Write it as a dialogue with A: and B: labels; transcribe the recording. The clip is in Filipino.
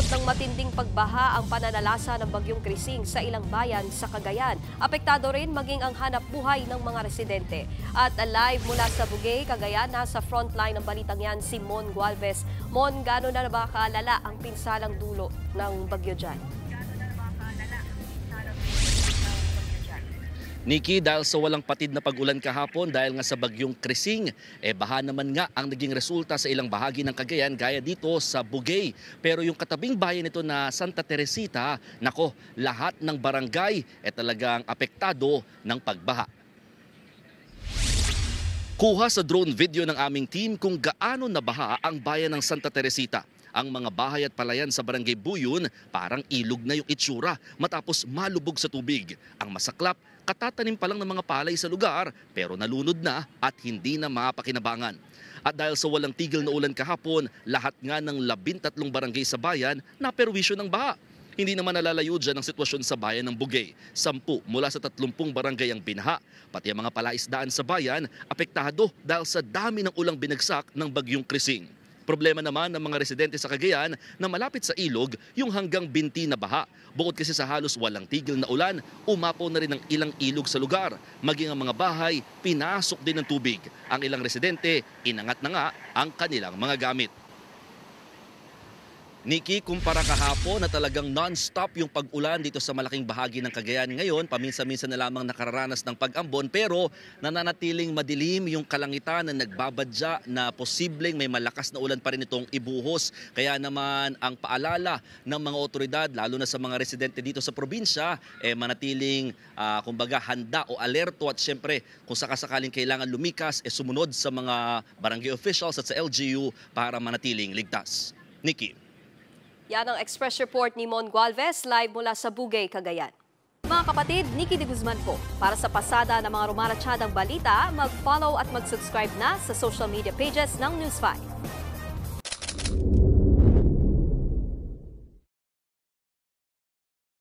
A: ng matinding pagbaha ang pananalasa ng bagyong Krising sa ilang bayan sa Cagayan. Apektado rin maging ang hanap buhay ng mga residente. At live mula sa Bugey, Cagayan, nasa frontline ng balitang yan si Mon Gualvez. Mon, gano'n na ba kalala ang pinsalang dulo ng bagyo dyan?
B: Nikki, dahil sa walang patid na pag-ulan kahapon dahil nga sa bagyong Krising, baha naman nga ang naging resulta sa ilang bahagi ng Cagayan gaya dito sa Bugey. Pero yung katabing bayan nito na Santa Teresita, nako, lahat ng barangay talagang apektado ng pagbaha. Kuha sa drone video ng aming team kung gaano nabaha ang bayan ng Santa Teresita. Ang mga bahay at palayan sa Barangay Buyon parang ilog na yung itsura matapos malubog sa tubig. Ang masaklap, katatanim pa lang ng mga palay sa lugar pero nalunod na at hindi na mapakinabangan. At dahil sa walang tigil na ulan kahapon, lahat nga ng 13 barangay sa bayan naperwisyo ng baha. Hindi naman nalalayo dyan ang sitwasyon sa bayan ng Bugey. 10 mula sa 30 barangay ang binaha. Pati ang mga palaisdaan sa bayan apektado dahil sa dami ng ulang binagsak ng bagyong Krising. Problema naman ng mga residente sa Cagayan na malapit sa ilog yung hanggang binti na baha. Bukod kasi sa halos walang tigil na ulan, umapaw na rin ang ilang ilog sa lugar. Maging ang mga bahay, pinasok din ng tubig. Ang ilang residente, inangat na nga ang kanilang mga gamit. Nikki, kumpara kahapon na talagang non-stop yung pag-ulan dito sa malaking bahagi ng Cagayan ngayon, paminsan-minsan na lamang nakararanas ng pag-ambon pero nananatiling madilim yung kalangitan na nagbabadya na posibleng may malakas na ulan pa rin itong ibuhos. Kaya naman ang paalala ng mga otoridad, lalo na sa mga residente dito sa probinsya, manatiling kumbaga handa o alerto at syempre kung sakasakaling kailangan lumikas, sumunod sa mga barangay officials at sa LGU para manatiling ligtas. Nikki.
A: Yan ang Express Report ni Mon Gualvez, live mula sa Bugey, Cagayan. Mga kapatid, Nikki de Guzman po. Para sa pasada ng mga rumaratsyadang balita, mag-follow at mag-subscribe na sa social media pages ng News 5.